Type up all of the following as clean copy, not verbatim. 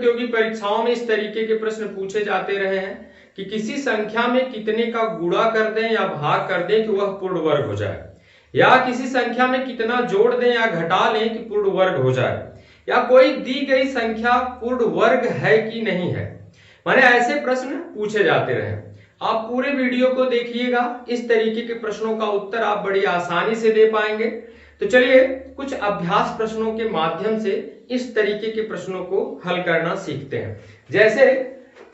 प्रतियोगी परीक्षाओं में इस तरीके के प्रश्न पूछे जाते रहे हैं कि किसी संख्या में कितने का गुणा कर दें या भाग कर दें कि वह पूर्ण वर्ग हो जाए, या किसी संख्या में कितना जोड़ दें या घटा लें कि पूर्ण वर्ग हो जाए, या कोई दी गई संख्या पूर्ण वर्ग है कि नहीं है। माने ऐसे प्रश्न पूछे जाते रहे। आप पूरे वीडियो को देखिएगा, इस तरीके के प्रश्नों का उत्तर आप बड़ी आसानी से दे पाएंगे। तो चलिए कुछ अभ्यास प्रश्नों के माध्यम से इस तरीके के प्रश्नों को हल करना सीखते हैं। जैसे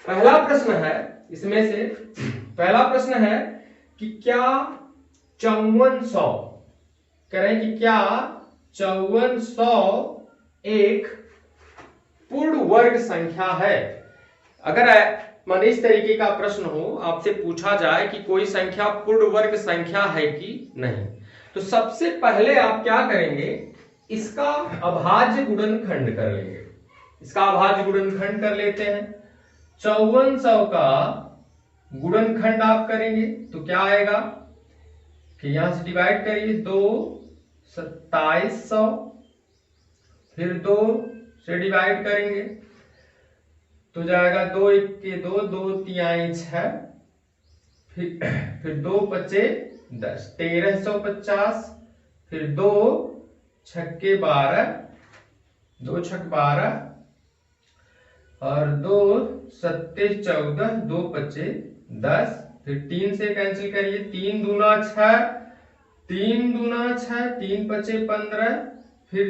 पहला प्रश्न है, इसमें से पहला प्रश्न है कि क्या 5400 करें कि क्या 5400 एक पूर्ण वर्ग संख्या है। अगर माने इस तरीके का प्रश्न हो, आपसे पूछा जाए कि कोई संख्या पूर्ण वर्ग संख्या है कि नहीं, तो सबसे पहले आप क्या करेंगे, इसका अभाज्य गुणनखंड कर लेंगे। इसका अभाज्य गुणनखंड कर लेते हैं। 5400 का गुणनखंड आप करेंगे तो क्या आएगा कि यहां से डिवाइड करिए, 2 2700, फिर 2 से डिवाइड करेंगे तो जाएगा 2 1 के 2, 2 3 6, फिर 2 5 10, 1350, फिर 2 छक्के 12, 2 छक 12 और 2 सत्ते 14, 2 5 10, फिर 3 से कैंसिल करिए, 3 दूना 6, 3 दूना 6, 3 5 15, फिर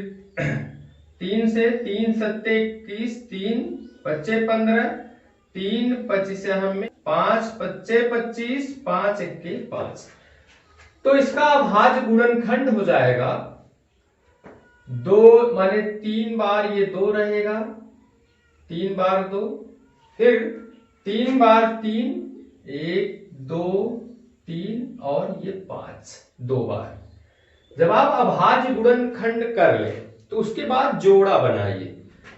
3 से 3 सत्ते 21, 3 5 15, 3 25 से हमें 5 5 25, 5 1 5। तो इसका अभाज्य गुणनखंड हो जाएगा 2, माने 3 बार ये 2 रहेगा, 3 बार 2, फिर 3 बार 3, 1 2 3 और ये 5, 2 बार। जब आप अभाज्य गुणनखंड कर ले तो उसके बाद जोड़ा बनाइए।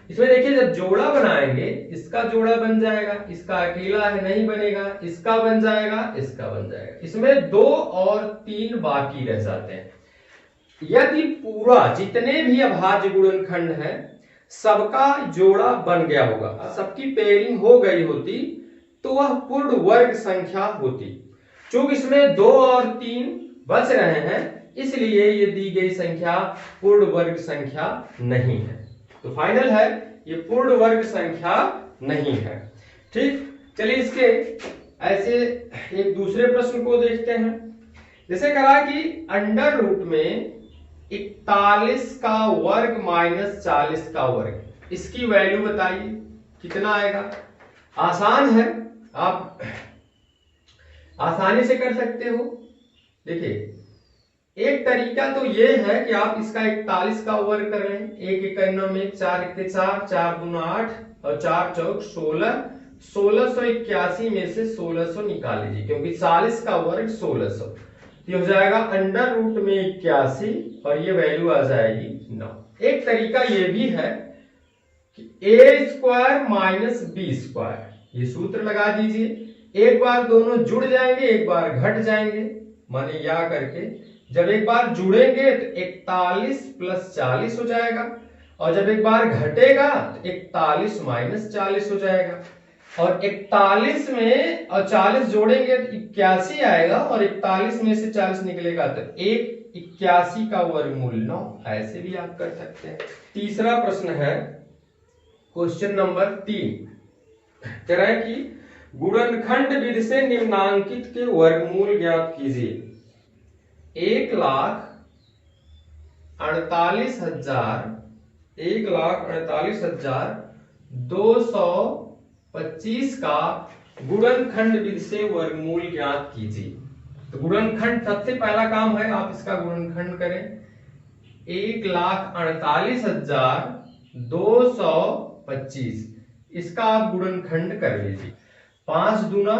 इसमें देखिए जब जोड़ा बनाएंगे, इसका जोड़ा बन जाएगा, इसका अकेला है नहीं बनेगा, इसका बन जाएगा, इसका बन जाएगा, इसमें 2 और 3 बाकी रह जाते हैं। यदि पूरा जितने भी अभाज्य गुणनखंड है सबका जोड़ा बन गया होगा, सबकी पेयरिंग हो गई होती तो वह पूर्ण वर्ग संख्या होती। चूंकि इसमें 2 और 3 बच रहे हैं, इसलिए ये दी गई संख्या पूर्ण वर्ग संख्या नहीं है। तो फाइनल है ये पूर्ण वर्ग संख्या नहीं है। ठीक, चलिए इसके ऐसे एक दूसरे प्रश्न को देखते हैं। जैसे कहा कि अंडर रूट में 41 का वर्ग माइनस 40 का वर्ग, इसकी वैल्यू बताइए कितना आएगा। आसान है, आप आसानी से कर सकते हो। देखिए एक तरीका तो ये है कि आप इसका 41 का वर्ग कर लें, 1 1 9 में 4 1 4, 4 दूना 8 और 4 चौक 16, 1681 में से 1600 निकाल लीजिए क्योंकि 40 का वर्ग 1600। ये हो जाएगा अंडर रूट में 81 और ये वैल्यू आ जाएगी 9। एक तरीका ये भी है कि a square minus B square, ये सूत्र लगा दीजिए। एक बार दोनों जुड़ जाएंगे, एक बार घट जाएंगे, माने या करके जब एक बार जुड़ेंगे तो 41 प्लस 40 हो जाएगा, और जब एक बार घटेगा तो 41 माइनस 40 हो जाएगा, और 41 में और 40 जोड़ेंगे तो 81 आएगा, और 41 में से 40 निकलेगा तो 81 का वर्गमूल 9। ऐसे भी आप कर सकते हैं। तीसरा प्रश्न है क्वेश्चन नंबर 3, कह रहा है कि गुणनखंड विधि से निम्नांकित के वर्गमूल ज्ञात कीजिए। 1,48,225 का गुणनखंड विधि से वर्गमूल ज्ञात कीजिए। तो गुणनखंड सबसे पहला काम है, आप इसका गुणनखंड करें। 1,48,225 इसका आप गुणनखंड कर लीजिए। 5 दूना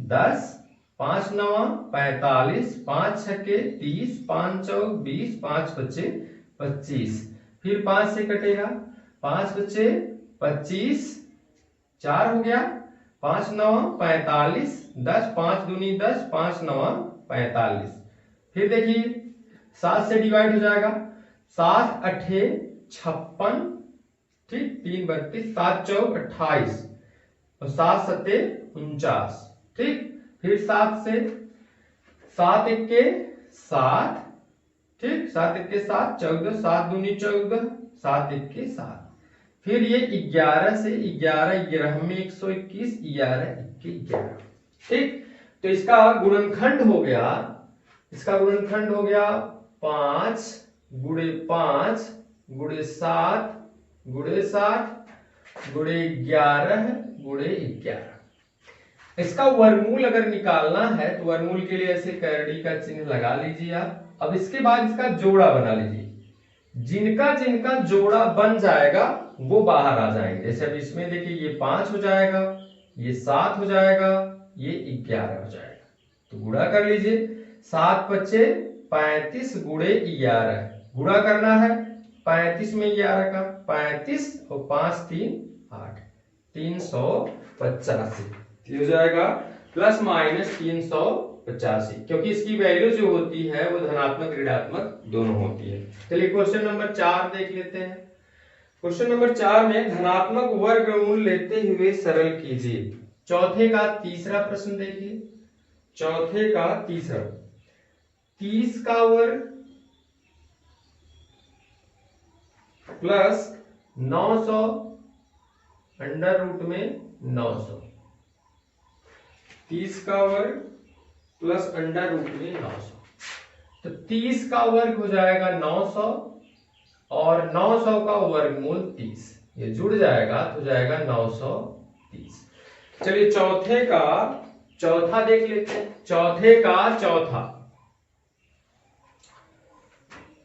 10, 5 नवा 45, 5 छक्के 30, 5 चौक 20, 5 बच्चे 25, फिर 5 से कटेगा, 5 बच्चे 25, 4 हो गया, 5 नवा 45, 10, 5 दूनी 10, 5 नवा 45। फिर देखिए 7 से डिवाइड हो जाएगा, 7 8 56, ठीक, 3 32, 7 चौक 28 और 7 सत्ते 49। ठीक, फिर 7 से 7 इक्के 7, ठीक, 7 इक्के 7 14, 7 दूनी 14, 7 इक्के 7। फिर ये 11 से 11 11 में 121, 11 इक्के 11। ठीक, तो इसका गुणनखंड हो गया, इसका गुणनखंड हो गया 5 गुणे 5 गुणे 7 गुणे 7 गुणे 11 गुणे 11। इसका वर्गमूल अगर निकालना है तो वर्गमूल के लिए ऐसे करड़ी का चिन्ह लगा लीजिए आप। अब इसके बाद इसका जोड़ा बना लीजिए, जिनका जिनका जोड़ा बन जाएगा वो बाहर आ जाएंगे। जैसे अब इसमें देखिए ये 5 हो जाएगा, ये 7 हो जाएगा, ये 11 हो जाएगा। तो गुणा कर लीजिए, 7 पच्चे 35 गुणे 11, गुणा करना है 35 में 11 का, 35 और 5 3 8, 385 हो जाएगा, प्लस माइनस 385, क्योंकि इसकी वैल्यू जो होती है वो धनात्मक ऋणात्मक दोनों होती है। चलिए क्वेश्चन नंबर 4 देख लेते हैं। क्वेश्चन नंबर 4 में धनात्मक वर्गमूल लेते हुए सरल कीजिए। चौथे का तीसरा प्रश्न देखिए, चौथे का तीसरा, 30 का वर्ग प्लस 900 अंडर रूट में 900, 30 का वर्ग प्लस अंडर रूट में 900। तो 30 का वर्ग हो जाएगा 900 और 900 का वर्गमूल 30, ये जुड़ जाएगा तो जाएगा 930। चलिए चौथे का चौथा देख लेते हैं। चौथे का चौथा,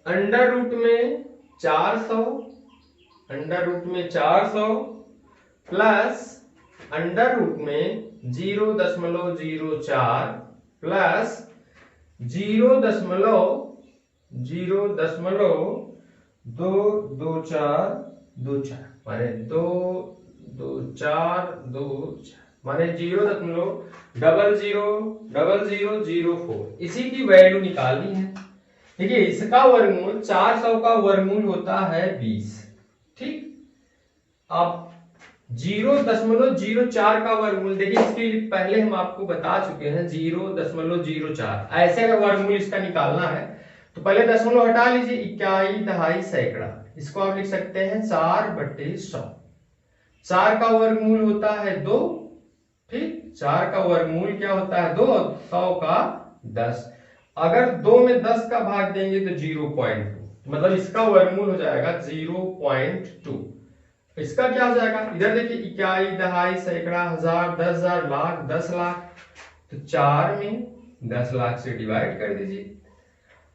अंडर रूट में 400, अंडर रूट में 400 प्लस अंडर रूट में 0.04 प्लस 0.22424 माने 22424 माने 0.000004। इसी की वैल्यू निकालनी है। देखिए इसका वर्गमूल 400 का वर्गमूल होता है 20। ठीक, अब 0.04 का वर्गमूल देखिए, इसके लिए पहले हम आपको बता चुके हैं 0.04। ऐसे अगर वर्गमूल इसका निकालना है तो पहले दशमलव हटा लीजिए, इकाई दहाई सैकड़ा, इसको आप लिख सकते हैं 4/100। 4 का वर्गमूल होता है 2, ठीक, 4 का वर्गमूल क्या होता है 2, 100 का 10। अगर 2 में 10 का भाग देंगे तो 0.2, मतलब इसका वर्गमूल हो जाएगा 0.2। इसका क्या हो जाएगा, इधर देखिए इकाई दहाई सैकड़ा हजार 10,000 लाख 10 लाख, तो 4 में 10 लाख से डिवाइड कर दीजिए,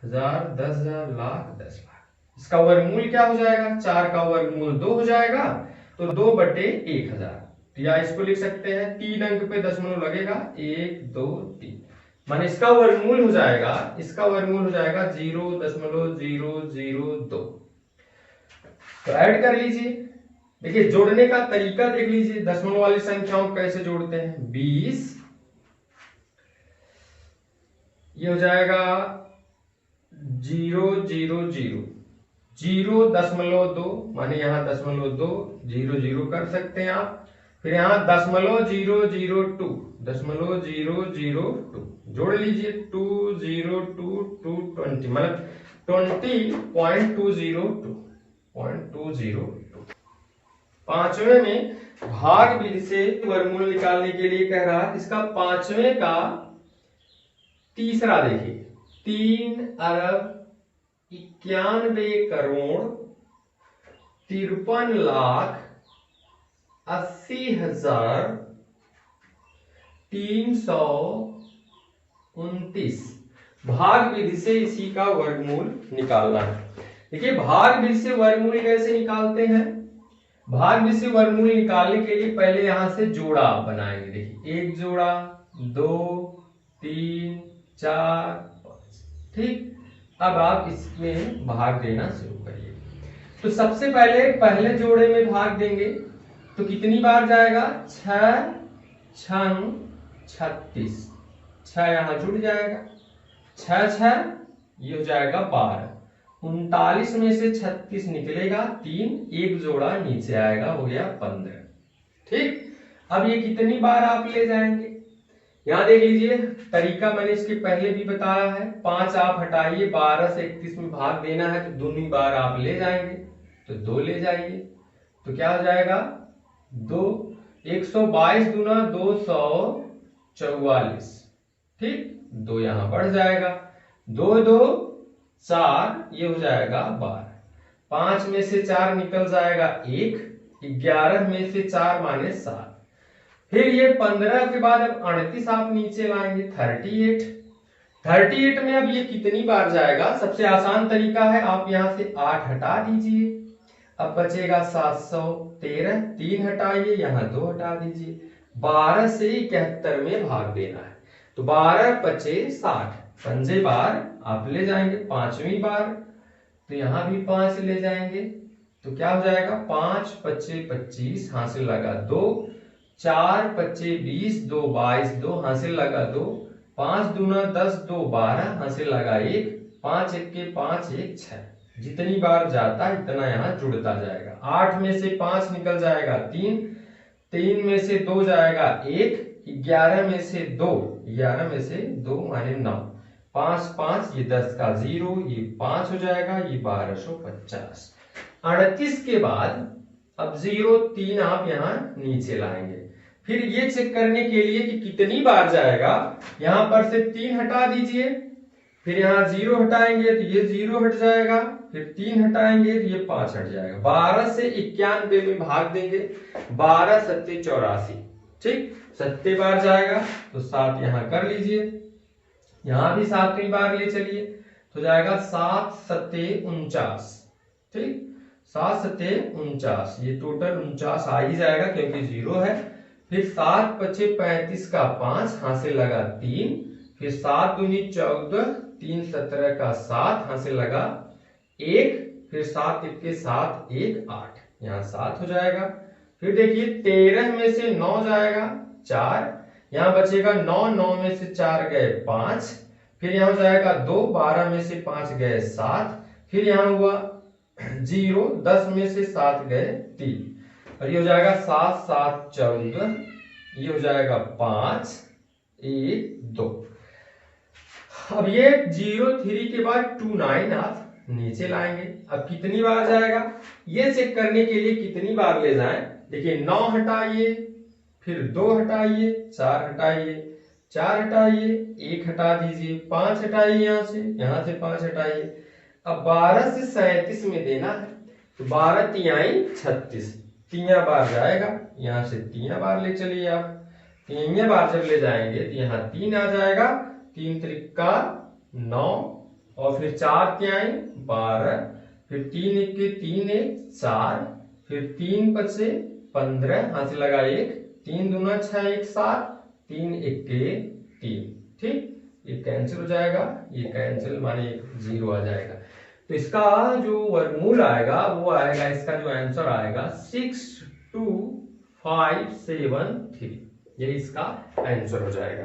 1000 10,000 लाख 10 लाख। इसका वर्गमूल क्या हो जाएगा, 4 का वर्गमूल 2 हो जाएगा, तो 2/1000। या इसको लिख सकते हैं 3 अंक पे दशमलव लगेगा 1 2 3, माने इसका वर्गमूल हो जाएगा, इसका वर्गमूल हो जाएगा 0.002। तो ऐड कर लीजिए। देखिए जोड़ने का तरीका देख लीजिए, दशमलव वाली संख्याओं को कैसे जोड़ते हैं। 20 ये हो जाएगा 0.00 0.2 माने यहाँ 0.2 0 कर सकते हैं आप। फिर यहाँ 0.002 0.002 जोड़ लीजिए, 202 मतलब 20.202। पांचवें में भाग विधि से वर्गमूल निकालने के लिए कह रहा है। इसका पांचवें का तीसरा देखिए, 3,91,80,329 भाग विधि से इसी का वर्गमूल निकालना है। देखिए भाग विधि से वर्गमूल कैसे निकालते हैं। भाग विधि से वर्गमूल निकालने के लिए पहले यहां से जोड़ा बनाएंगे। देखिए 1 जोड़ा 2 3 4 5, ठीक। अब आप इसमें भाग देना शुरू करिए। तो सबसे पहले जोड़े में भाग देंगे तो कितनी बार जाएगा, 6 6 36, 6 यहां जुड़ जाएगा, 6 6 ये हो जाएगा 12, 39 में से 36 निकलेगा 3, एक जोड़ा नीचे आएगा, हो गया 15। ठीक, अब ये कितनी बार आप ले जाएंगे, यहां देख लीजिए तरीका मैंने इसके पहले भी बताया है। 5 आप हटाइए, 12 से 31 में भाग देना है तो दूनी बार आप ले जाएंगे, तो 2 ले जाइए, तो क्या हो जाएगा 2। 122 दूना 244, ठीक, 2 यहां बढ़ जाएगा, 2 2 4, ये हो जाएगा 12। 5 में से 4 निकल जाएगा 1, 11 में से 4 माने 7। फिर ये 15 के बाद अब 38 आप नीचे लाएंगे, 38। 38 में अब ये कितनी बार जाएगा, सबसे आसान तरीका है, आप यहां से 8 हटा दीजिए, अब बचेगा 713, 3 हटाइए, यहां 2 हटा दीजिए, 12 से 71 में भाग देना है, तो 12 पचे 60, 5 बार आप ले जाएंगे, 5वीं बार तो यहां भी 5 ले जाएंगे, तो क्या हो जाएगा 5 पचे 25, हासिल लगा 2, 4 पचे 20, 2 22, 2 हासिल लगा 2, 5 दूना 10, 2 12, हासिल लगा 1, 5 1 5 1 6, जितनी बार जाता है इतना यहाँ जुड़ता जाएगा। 8 में से 5 निकल जाएगा 3, 3 में से 2 जाएगा 1, 11 में से 2, 11 में से 2 माने 9, 5 5, ये 10 का 0, ये 5 हो जाएगा, ये 1250। 38 के बाद अब 0 3 आप यहाँ नीचे लाएंगे, फिर ये चेक करने के लिए कि कितनी बार जाएगा, यहां पर से 3 हटा दीजिए, फिर यहाँ 0 हटाएंगे तो ये 0 हट जाएगा, फिर 3 हटाएंगे तो ये 5 हट जाएगा, 12 से 91 में भाग देंगे, 12 सत्ते 84, ठीक, 7 बार जाएगा तो 7 यहाँ कर लीजिए, यहां भी 7वीं बार ले चलिए तो जाएगा 7 सत्ते 49, ठीक, 7 सत्ते 49, ये टोटल 49 आ ही जाएगा क्योंकि 0 है। फिर 7 पचे 35 का 5, हासिल लगा 3, फिर 7 दूनी 14, 3 17 का 7, हासिल लगा 1, फिर 7 1 के 7 1 8, यहाँ 7 हो जाएगा। फिर देखिए 13 में से 9 जाएगा 4, यहाँ बचेगा 9, 9 में से 4 गए 5, फिर यहाँ हो जाएगा 2, 12 में से 5 गए 7, फिर यहाँ हुआ 0, 10 में से 7 गए 3, और ये हो जाएगा 7 7 14, ये हो जाएगा 5 1 2। अब ये 0 3 के बाद 2 9 आप नीचे लाएंगे, अब कितनी बार जाएगा ये चेक करने के लिए कितनी बार ले जाएं, देखिए 9 हटाइए, फिर 2 हटाइए, 4 हटाइए, 4 हटाइए, 1 हटा दीजिए, 5 हटाइए, यहाँ से 5 हटाइए, अब 12 से 37 में देना है, तो 12 तिहाई 36, 3 बार जाएगा, यहाँ से 3 बार ले चलिए आप, 3 बार जब ले जाएंगे तो यहाँ 3 आ जाएगा, 3 त्रिका 9, और फिर 4 तिहाई 12, फिर 3 1 के 3 1 4, फिर 3 पचे 15, हाथ लगा 1, 3 दूना 6 1 7, 3 1 के 3, ठीक, ये कैंसिल हो जाएगा, ये कैंसिल माने 0 आ जाएगा, तो इसका जो वर्गमूल आएगा वो आएगा, इसका जो आंसर आएगा 62573, ये इसका आंसर हो जाएगा।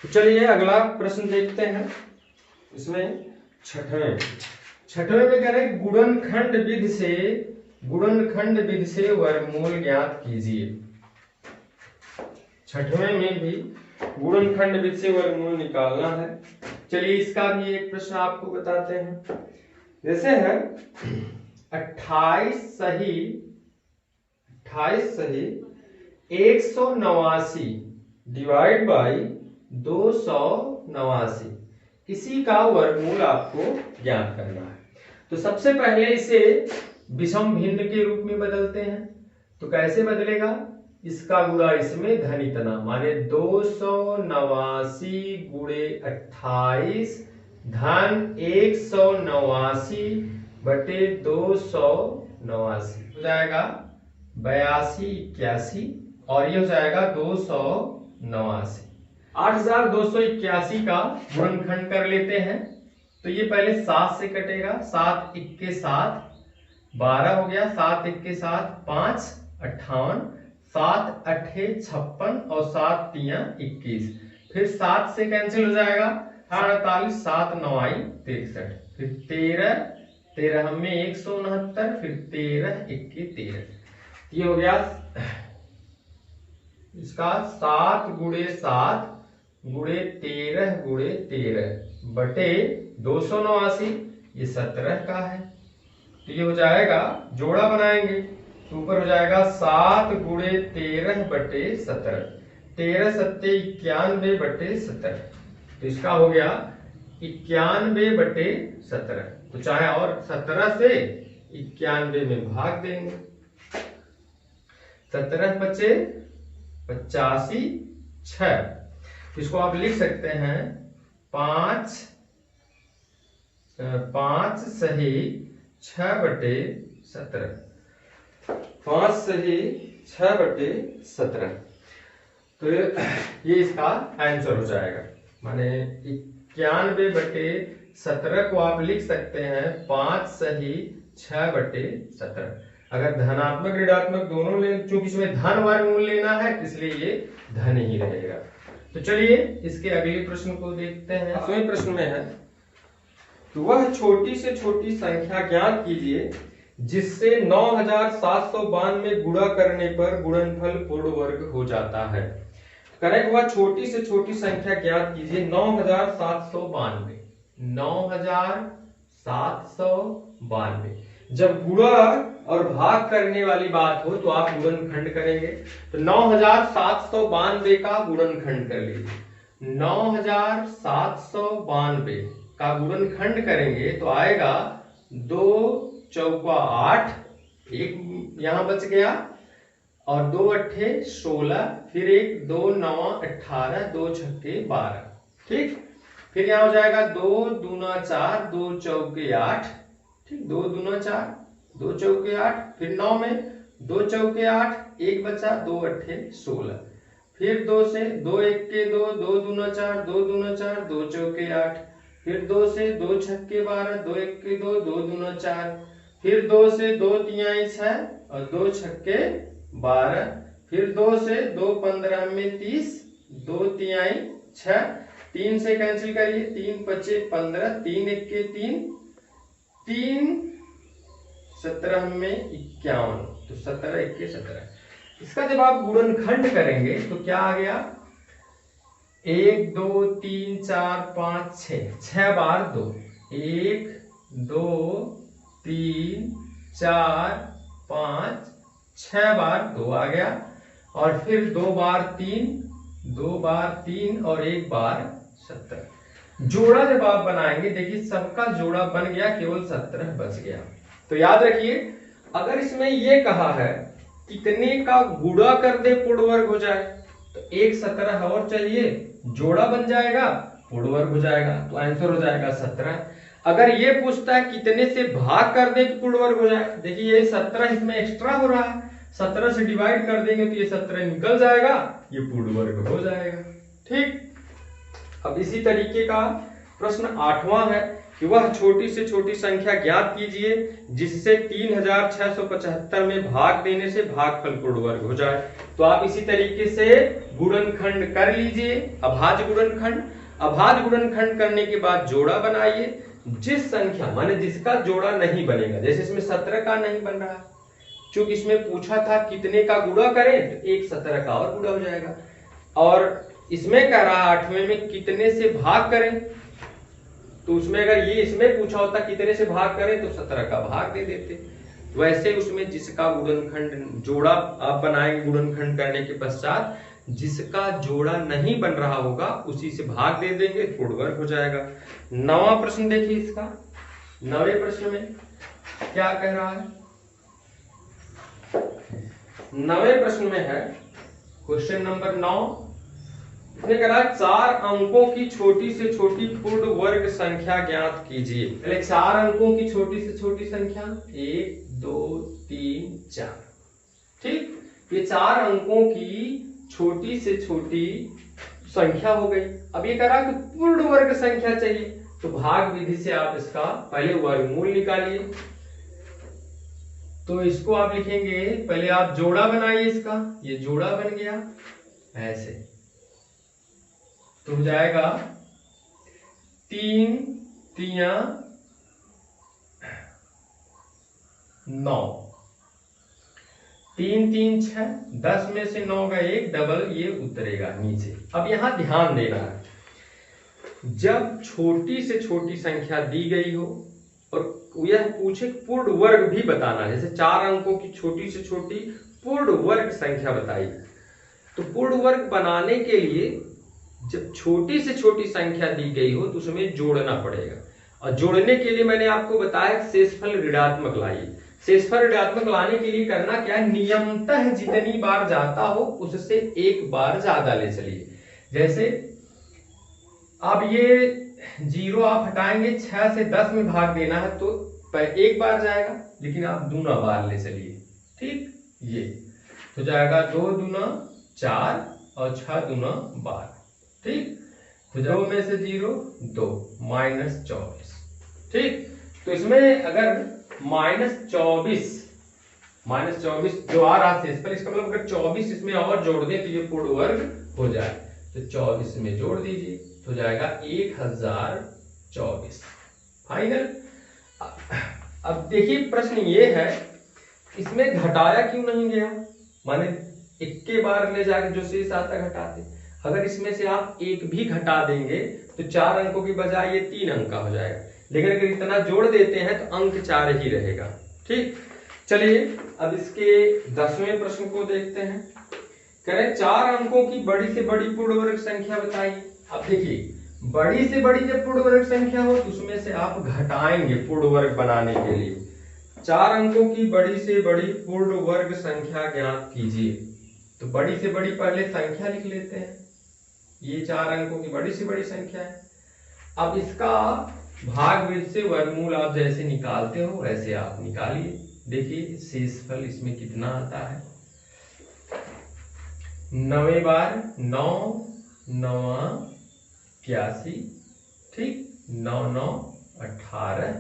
तो चलिए अगला प्रश्न देखते हैं, इसमें छठवें में कह रहे हैं गुणनखंड विधि से वर्गमूल ज्ञात कीजिए। छठवें में भी गुणनखंड विधि से वर्गमूल निकालना है। चलिए इसका भी एक प्रश्न आपको बताते हैं, जैसे है 28 सही 189 डिवाइड बाई 289, इसी का वर्गमूल आपको ज्ञात करना है। तो सबसे पहले इसे विषम भिन्न के रूप में बदलते हैं, तो कैसे बदलेगा, इसका गुणा इसमें धन इतना, माने 289 गुणे 28 धन 189 बटे 289 हो जाएगा 82 81, और ये हो जाएगा 289। 8281 का गुणनखंड कर लेते हैं, तो ये पहले 7 से कटेगा, 7 1 के 7 12 हो गया, 7 1 के 7 5 58, 7 8 56 और 7 3 21, फिर 7 से कैंसिल हो जाएगा 48, 7 9 63, फिर 13 13 में 169, फिर 13 इक्के 13, ये हो गया इसका 7 गुणे 7 गुणे 13 गुणे 13 बटे 289, ये 17 का है। तो ये हो जाएगा, जोड़ा बनाएंगे तो ऊपर हो जाएगा 7 गुणे 13 बटे 17, 13 सत्ते 91 बटे 17, तो इसका हो गया 91 बटे 17। तो चाहे और 17 से 91 में भाग देंगे, 17 बचे 85 6, इसको आप लिख सकते हैं 5 सही 6 बटे 17, 5 सही 6 बटे 17। तो ये इसका आंसर हो जाएगा, माने 91 बटे 17 को आप लिख सकते हैं 5 सही 6 बटे 17। अगर धनात्मक ऋणात्मक दोनों ले, चूंकि इसमें धन वर्गमूल लेना है इसलिए ये धन ही रहेगा। तो चलिए इसके अगले प्रश्न को देखते हैं। 8वें प्रश्न में है, तो वह छोटी से छोटी संख्या ज्ञात कीजिए जिससे 9792 गुणा करने पर गुणनफल पूर्ण वर्ग हो जाता है। करेक्ट, वह छोटी से छोटी संख्या ज्ञात कीजिए 9792, 9792। जब गुणा और भाग करने वाली बात हो तो आप गुणनखंड करेंगे, तो 9792 का गुणनखंड कर लीजिए। 9792 का गुणनखंड करेंगे तो आएगा 2 चौका 8, एक यहां बच गया, और 2 अट्ठे 16, फिर एक 2 नवा 18, 2 छक्के 12, ठीक। फिर यहां हो जाएगा 2 दूना 4, 2 चौके 8, ठीक, 2 दूना 4, 2 चौके 8, फिर 9 में 2 चौके 8, एक बचा, 2 अट्ठे 16, फिर 2 से 2 एक के 2, 2 दूना 4, 2 दूना 4, 2 चौके 8, फिर 2 से 2 छक्के 12, 2 एक के 2, 2 दूना 4, फिर 2 से 2 तिहाई 6 और 2 छक्के 12, फिर 2 से 2 15 में 30, 2 तिहाई 6, 3 से कैंसिल करिए, 3 बचे 15, 3 एक के 3, 3 17 में 51, तो 17 एक के 17। इसका जब आप गुणनखंड करेंगे तो क्या आ गया, 1 2 3 4 5 6 बार 2, 1 2 3 4 5 6 बार 2 आ गया, और फिर 2 बार 3, 2 बार 3 और 1 बार 17। जोड़ा जब आप बनाएंगे, देखिए सबका जोड़ा बन गया, केवल 17 बच गया। तो याद रखिए, अगर इसमें ये कहा है कितने का गुणा कर दे पूर्ण वर्ग हो जाए, तो 1 17 और चाहिए, जोड़ा बन जाएगा, पूर्ण वर्ग हो जाएगा, तो आंसर हो जाएगा 17। अगर ये पूछता है कितने से भाग कर दे कि पूर्ण वर्ग हो जाए, देखिए ये 17 इसमें एक्स्ट्रा हो रहा है, 17 से डिवाइड कर देंगे तो ये 17 निकल जाएगा, ये पूर्ण वर्ग हो जाएगा, ठीक। अब इसी तरीके का प्रश्न 8वां है कि वह छोटी से छोटी संख्या ज्ञात कीजिए जिससे 3675 में भाग देने से भागफल पूर्ण वर्ग हो जाए। तो आप इसी तरीके से गुणनखंड कर लीजिए, अभाज्य गुणनखंड। अभाज्य गुणनखंड करने के बाद जोड़ा बनाइए, जिस संख्या माने जिसका जोड़ा नहीं बनेगा, जैसे इसमें 17 का नहीं बन रहा, चूंकि इसमें पूछा था कितने का गुणा करें, तो 1 17 का और गुणा हो जाएगा, और इसमें कह रहा 8वें में कितने से भाग करें, तो उसमें अगर ये इसमें पूछा होता कितने से भाग करें तो 17 का भाग दे देते। वैसे उसमें जिसका गुणनखंड जोड़ा आप बनाएंगे, गुणनखंड करने के पश्चात जिसका जोड़ा नहीं बन रहा होगा उसी से भाग दे देंगे, पूर्ण वर्ग हो जाएगा। 9वां प्रश्न देखिए, इसका 9वें प्रश्न में क्या कह रहा है। 9वें प्रश्न में है क्वेश्चन नंबर 9, इसने कहा 4 अंकों की छोटी से छोटी पूर्ण वर्ग संख्या ज्ञात कीजिए। पहले 4 अंकों की छोटी से छोटी संख्या 1 2 3 4, ठीक। ये 4 अंकों की छोटी से छोटी संख्या हो गई। अब ये करा कि पूर्ण वर्ग संख्या चाहिए, तो भाग विधि से आप इसका पहले वर्गमूल निकालिए। तो इसको आप लिखेंगे, पहले आप जोड़ा बनाइए, इसका ये जोड़ा बन गया ऐसे, तो हो जाएगा 3 3 9, 3 3 6, 10 में से 9 का 1 डबल ये उतरेगा नीचे। अब यहां ध्यान देना है, जब छोटी से छोटी संख्या दी गई हो और यह पूछे पूर्ण वर्ग भी बताना, जैसे 4 अंकों की छोटी से छोटी पूर्ण वर्ग संख्या बताई, तो पूर्ण वर्ग बनाने के लिए जब छोटी से छोटी संख्या दी गई हो तो उसमें जोड़ना पड़ेगा। और जोड़ने के लिए मैंने आपको बताया शेषफल ऋणात्मक लाइए। शेषफल ऋणात्मक लाने के लिए करना क्या है, नियमतः जितनी बार जाता हो उससे एक बार ज्यादा ले चलिए। जैसे अब ये 0 आप हटाएंगे, 6 से 10 में भाग देना है तो एक बार जाएगा, लेकिन आप दूना बार ले चलिए। ठीक, ये तो जाएगा 2 दूना 4 और 6 दूना 12। ठीक, तो 2 में से 0 2 -24। ठीक, तो इसमें अगर -24 जो आ रहा शेषफल, इसका मतलब अगर 24 इसमें और जोड़ दें तो ये पूर्ण वर्ग हो जाए, तो 24 में जोड़ दीजिए तो जाएगा 1024। फाइनल। अब देखिए प्रश्न ये है, इसमें घटाया क्यों नहीं गया, माने एक के बार ले जाके जो शेष आता घटाते। अगर इसमें से आप एक भी घटा देंगे तो 4 अंकों की बजाय ये 3 अंक का हो जाएगा, लेकिन अगर इतना जोड़ देते हैं तो अंक 4 ही रहेगा। ठीक, चलिए अब इसके 10वें प्रश्न को देखते हैं। करें 4 अंकों की बड़ी से बड़ी पूर्ण वर्ग संख्या बताइए। अब देखिए, बड़ी से बड़ी जब पूर्ण वर्ग संख्या हो तो उसमें से आप घटाएंगे पूर्ण वर्ग बनाने के लिए। 4 अंकों की बड़ी से बड़ी पूर्ण वर्ग संख्या ज्ञात कीजिए। तो बड़ी से बड़ी पहले संख्या लिख लेते हैं, ये 4 अंकों की बड़ी से बड़ी संख्या है। अब इसका भागवृत्त से वर्गमूल आप जैसे निकालते हो वैसे आप निकालिए। देखिए शेषफल इसमें कितना आता है, 9 बार 9 9 81। ठीक, 9 9 18,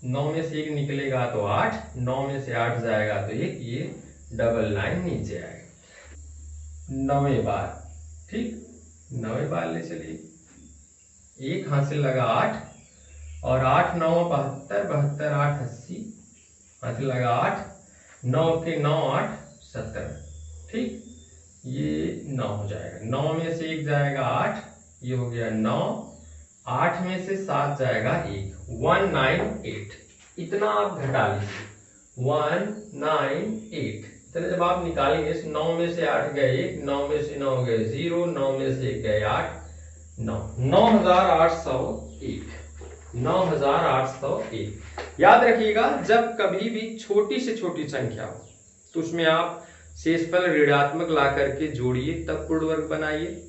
9 में से 1 निकलेगा तो 8, 9 में से 8 जाएगा तो 1, ये डबल लाइन नीचे आएगा। 9 बार, ठीक, 9 बार ले चलिए, 1 हाथ से लगा 8 और 8 9 72, 72 8 80, हाथ से लगा 8, 9 के 9 8 70। ठीक, ये 9 हो जाएगा। 9 में से 1 जाएगा 8, ये हो गया 9, 8 में से 7 जाएगा 1, 198। इतना आप घटा लीजिए, 198। चलिए जब आप निकालेंगे 9 में से 8 गए 1, 9 में से 9 गए 0, 9 में से 1 गए 8, 9, 9801, 9801। याद रखिएगा, जब कभी भी छोटी से छोटी संख्या हो तो उसमें आप शेषफल ऋणात्मक ला करके जोड़िए तब पूर्ण वर्ग बनाइए,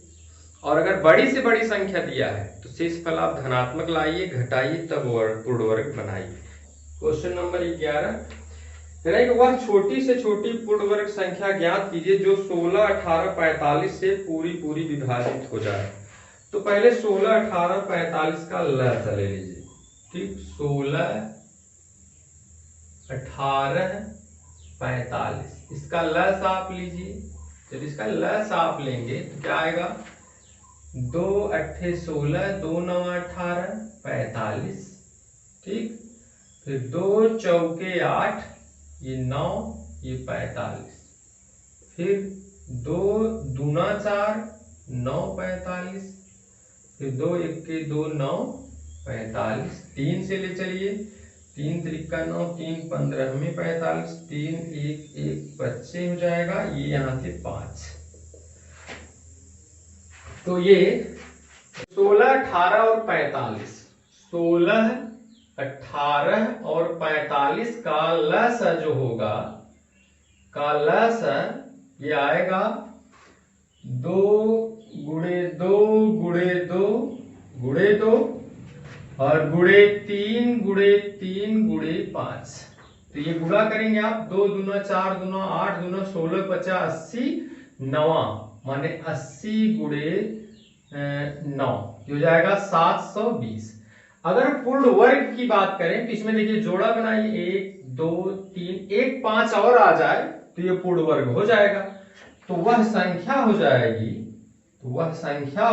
और अगर बड़ी से बड़ी संख्या दिया है तो शेषफल आप धनात्मक लाइए, घटाइए, तब पूर्ण वर्ग बनाइए। क्वेश्चन नंबर 11, वह छोटी से छोटी पूर्ण वर्ग संख्या ज्ञात कीजिए जो 16 18 45 से पूरी विभाजित हो जाए। तो पहले 16 18 45 का लसा ले लीजिए। ठीक, 16 18 45, इसका लस आप लीजिए। जब इसका लस आप लेंगे तो क्या आएगा, 2 8 16, 2 9 18 45। ठीक, फिर 2 चौके 8, ये 9, ये 45, फिर 2 दूना 4 9 45, फिर 2 1 2 9 45। 3 से ले चलिए, 3 त्रिका 9, 3 15 में 45, 3 1 1 बच्चे हो जाएगा, ये यहां से 5। तो ये 16 18 और 45, 16 18 और 45 का लसा जो होगा, का लसा ये आएगा 2 गुणे 2 गुणे 2 गुणे 2 और गुणे 3 गुणे 3 गुणे 5। तो ये गुणा करेंगे आप, 2 दूना 4 दूना 8 दूना 16 50 80 9, माने 80 गुणे 9 हो जाएगा 720। अगर पूर्ण वर्ग की बात करें तो इसमें देखिए जोड़ा बनाइए, 1 2 3 1 5 और आ जाए तो ये पूर्ण वर्ग हो जाएगा। तो वह संख्या हो जाएगी, तो वह संख्या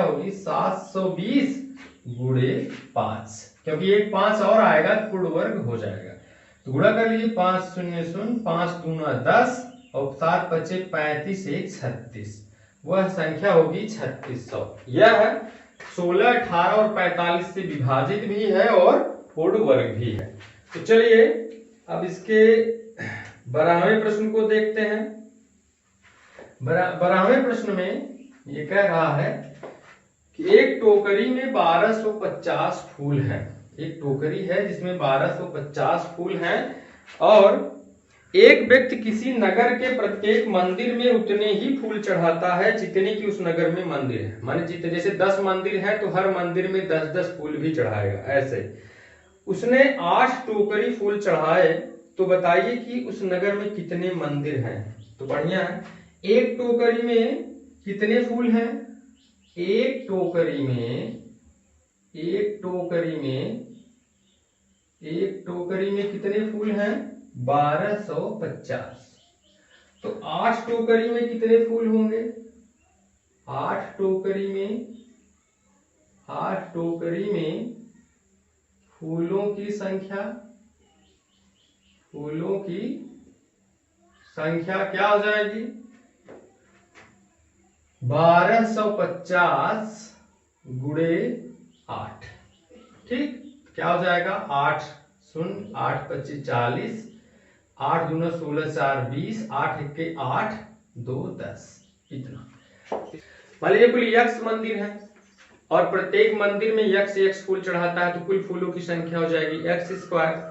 होगी 720 गुणे 5, क्योंकि 1 5 और आएगा पूर्ण वर्ग हो जाएगा। तो गुणा कर लीजिए, 5 शून्य शून्य, 5 दूना 10 और 7 बचे 35, 1 36, वह संख्या होगी 3600। यह 16, 18 और 45 से विभाजित भी है और पूर्ण वर्ग भी है। तो चलिए अब इसके 12वें प्रश्न को देखते हैं। 12वें प्रश्न में ये कह रहा है कि एक टोकरी में 1250 फूल हैं। एक टोकरी है जिसमें 1250 फूल हैं और एक व्यक्ति किसी नगर के प्रत्येक मंदिर में उतने ही फूल चढ़ाता है जितने की उस नगर में मंदिर है। माने जितने, जैसे 10 मंदिर है तो हर मंदिर में 10-10 फूल भी चढ़ाएगा। ऐसे उसने 8 टोकरी फूल चढ़ाए, तो बताइए कि उस नगर में कितने मंदिर हैं। तो बढ़िया है, एक टोकरी में कितने फूल हैं? एक टोकरी में कितने फूल हैं? 1250। तो 8 टोकरी में कितने फूल होंगे? 8 टोकरी में फूलों की संख्या क्या हो जाएगी? 1250 गुणे 8। ठीक, क्या हो जाएगा? 8 शून्य, 8 25 40, 8 दूना 16, 4 20, 8 इक्के 8, 2 10। इतना। मान लीजिए कुल x मंदिर है और प्रत्येक मंदिर में x फूल चढ़ाता है, तो कुल फूलों की संख्या हो जाएगी x²।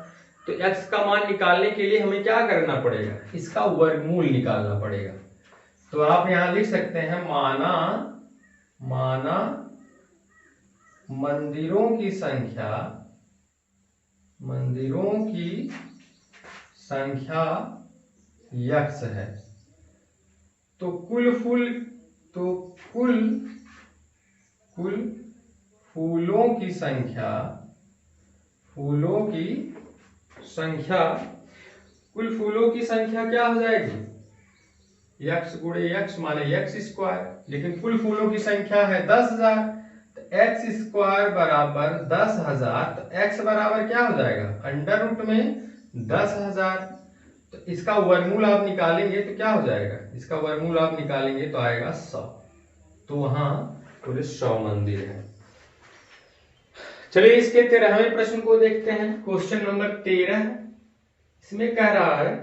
तो x का मान निकालने के लिए हमें क्या करना पड़ेगा? इसका वर्गमूल निकालना पड़ेगा। तो आप यहां लिख सकते हैं, माना मंदिरों की संख्या x है, तो कुल फूलों की संख्या क्या हो जाएगी? x गुणे x माने x²। लेकिन कुल फूलों की संख्या है 10,000, तो x² बराबर 10,000। तो x बराबर क्या हो जाएगा? अंडर रूट में 10,000। तो इसका वर्गमूल आप निकालेंगे तो क्या हो जाएगा? इसका वर्गमूल आप निकालेंगे तो आएगा 100। तो वहां पूरे 100 मंदिर है। चलिए इसके 13वें प्रश्न को देखते हैं। Question number 13। इसमें कह रहा है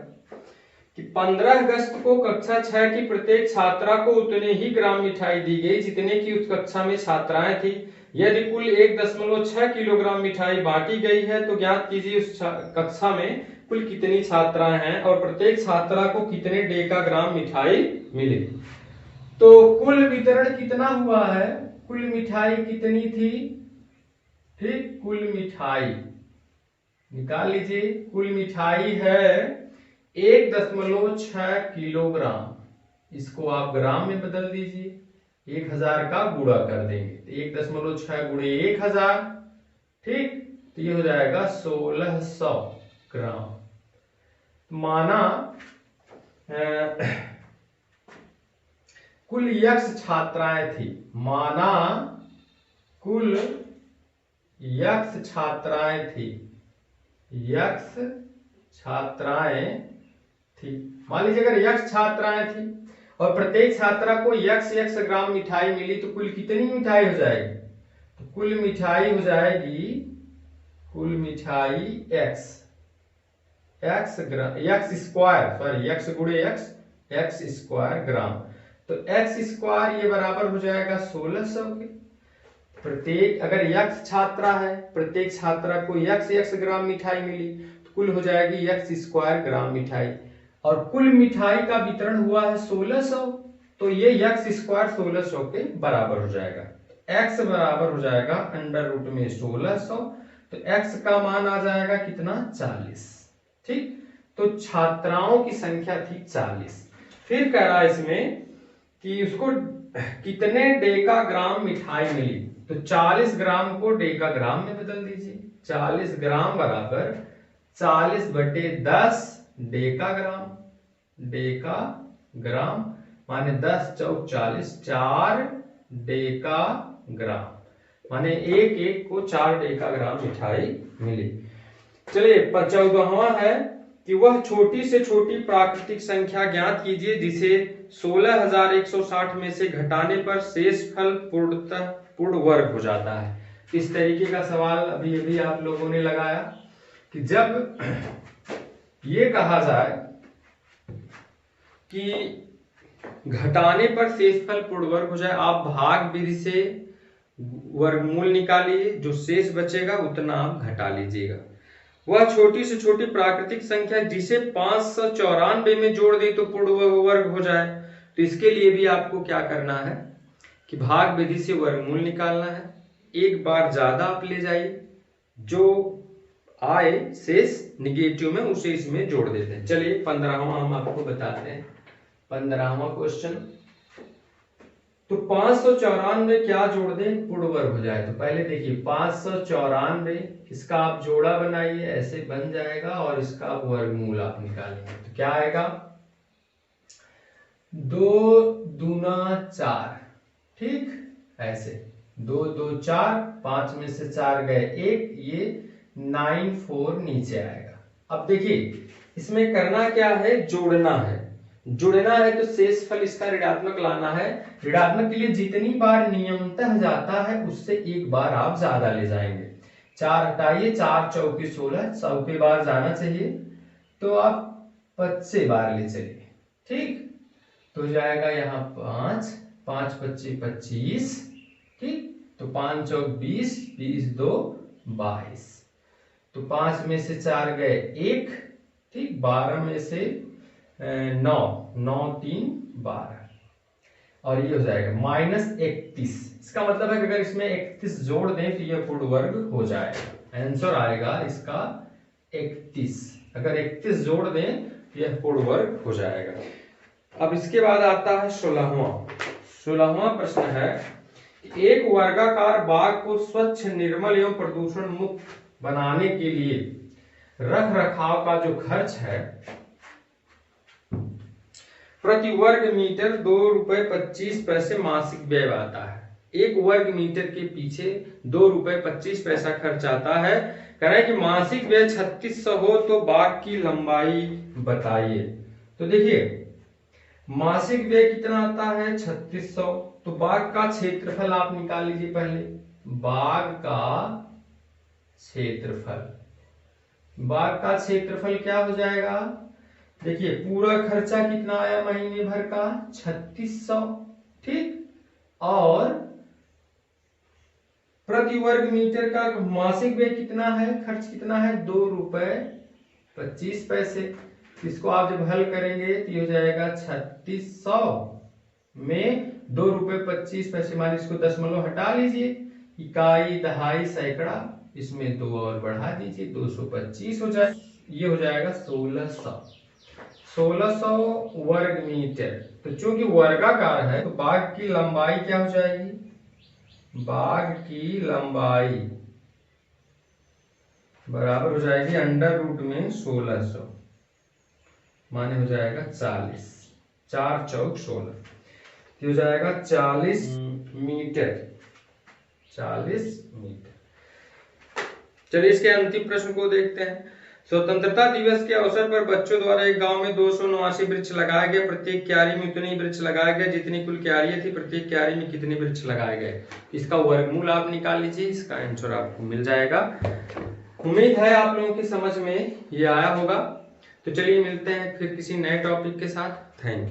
कि 15 अगस्त को कक्षा 6 की प्रत्येक छात्रा को उतने ही ग्राम मिठाई दी गई जितने की उस कक्षा में छात्राएं थी। यदि कुल 1.6 किलोग्राम मिठाई बांटी गई है तो ज्ञात कीजिए उस कक्षा में कुल कितनी छात्राएं हैं और प्रत्येक छात्रा को कितने डेकाग्राम मिठाई मिली। तो कुल वितरण कितना हुआ है? कुल मिठाई कितनी थी? ठीक, कुल मिठाई निकाल लीजिए। कुल मिठाई है 1.6 किलोग्राम। इसको आप ग्राम में बदल दीजिए, 1000 का गुणा कर देंगे तो 1.6 गुणे 1000। ठीक, तो ये हो जाएगा 1600 ग्राम। माना कुल x छात्राएं थी। माना कुल x छात्राएं थी। मान लीजिए अगर x छात्राएं थी और प्रत्येक छात्रा को x ग्राम मिठाई मिली, तो कुल कितनी मिठाई हो जाएगी? तो कुल मिठाई हो जाएगी, कुल मिठाई x गुणे x² ग्राम। तो x² ये बराबर हो जाएगा 1600 के। प्रत्येक अगर x छात्रा है, प्रत्येक छात्रा को x ग्राम मिठाई मिली, तो कुल हो जाएगी x² ग्राम मिठाई। और कुल मिठाई का वितरण हुआ है 1600, तो ये x² 1600 के बराबर हो जाएगा। x बराबर हो जाएगा अंडर रूट में 1600। तो x का मान आ जाएगा कितना? 40। ठीक, तो छात्राओं की संख्या थी 40। फिर कह रहा है इसमें कि उसको कितने डेकाग्राम मिठाई मिली। तो 40 ग्राम को डेकाग्राम में बदल दीजिए। 40 ग्राम बराबर 40/10 डेकाग्राम। डेकाग्राम माने 10 चौक 40, 4 डेकाग्राम माने एक को 4 डेकाग्राम मिठाई मिली। चलिए 14वां है कि वह छोटी से छोटी प्राकृतिक संख्या ज्ञात कीजिए जिसे 16,160 में से घटाने पर शेष फल पूर्णतः पूर्ण वर्ग हो जाता है। इस तरीके का सवाल अभी अभी आप लोगों ने लगाया कि जब ये कहा जाए कि घटाने पर शेषफल पूर्ण वर्ग हो जाए, आप भाग विधि से वर्गमूल निकालिए, जो शेष बचेगा उतना आप घटा लीजिएगा। वह छोटी से छोटी प्राकृतिक संख्या जिसे 594 में जोड़ दे तो पूर्ण वर्ग हो जाए। तो इसके लिए भी आपको क्या करना है कि भाग विधि से वर्गमूल निकालना है, एक बार ज्यादा आप ले जाइए, जो आए शेष निगेटिव में उसे इसमें जोड़ देते हैं। चलिए 15वां हम आपको बताते हैं। 15वां क्वेश्चन, तो 594 क्या जोड़ दें पूर्ण वर्ग हो जाए। तो पहले देखिए 594, इसका आप जोड़ा बनाइए, ऐसे बन जाएगा और इसका आप वर्गमूल आप निकालेंगे तो क्या आएगा 2 दूना 4, ठीक ऐसे 2 2 4, 5 में से 4 गए 1, ये 94 नीचे आएगा। अब देखिए इसमें करना क्या है, जोड़ना है। जुड़ना है तो शेषफल इसका ऋणात्मक लाना है। ऋणात्मक के लिए जितनी बार नियमतः जाता है उससे एक बार आप ज्यादा ले जाएंगे। 4 हटाइए, 4 चौके 16, 100 के बार जाना चाहिए तो आप 25 बार ले चलिए, ठीक। तो जाएगा यहाँ 5, 5 25 25, ठीक। तो 5 चौक 20, 20 2 22, तो 5 में से 4 गए 1, ठीक। 12 में से 9, 9 3 12, और ये हो जाएगा -31। इसका मतलब है कि अगर इसमें 31 जोड़ दें तो यह पूर्ण वर्ग हो जाएगा। आंसर आएगा इसका 31। अगर 31 जोड़ दें तो यह पूर्ण वर्ग हो जाएगा। अब इसके बाद आता है 16वां प्रश्न है कि एक वर्गाकार बाग को स्वच्छ, निर्मल एवं प्रदूषण मुक्त बनाने के लिए रख रखाव का जो खर्च है प्रति वर्ग मीटर 2 रुपए 25 पैसे मासिक व्यय आता है। एक वर्ग मीटर के पीछे 2 रुपए 25 पैसा खर्च आता है। कह रहे हैं कि मासिक व्यय 3600 हो तो बाग की लंबाई बताइए। तो देखिए मासिक व्यय कितना आता है 3600, तो बाग का क्षेत्रफल आप निकाल लीजिए। पहले बाग का क्षेत्रफल क्या हो जाएगा, देखिए पूरा खर्चा कितना आया महीने भर का 3600, ठीक। और प्रति वर्ग मीटर का मासिक व्यय कितना है, खर्च कितना है 2 रुपए 25 पैसे। इसको आप जब हल करेंगे तो ये हो जाएगा 3600 में 2 रुपए 25 पैसे, मान इसको दशमलव हटा लीजिए, इकाई दहाई सैकड़ा, इसमें 2 और बढ़ा दीजिए 225 हो जाए, ये हो जाएगा 1600 वर्ग मीटर। तो चूंकि वर्गाकार है तो बाग की लंबाई क्या हो जाएगी, बाग की लंबाई बराबर हो जाएगी √ में 1600, माने हो जाएगा 40, 4 चौक 16, हो जाएगा 40 मीटर। चलिए इसके अंतिम प्रश्न को देखते हैं। स्वतंत्रता दिवस के अवसर पर बच्चों द्वारा एक गांव में 279 वृक्ष लगाए गए। प्रत्येक क्यारी में उतने ही वृक्ष लगाए गए जितनी कुल क्यारियां थी। प्रत्येक क्यारी में कितने वृक्ष लगाए गए, इसका वर्गमूल आप निकाल लीजिए, इसका आंसर आपको मिल जाएगा। उम्मीद है आप लोगों की समझ में ये आया होगा। तो चलिए मिलते हैं फिर किसी नए टॉपिक के साथ। Thank you.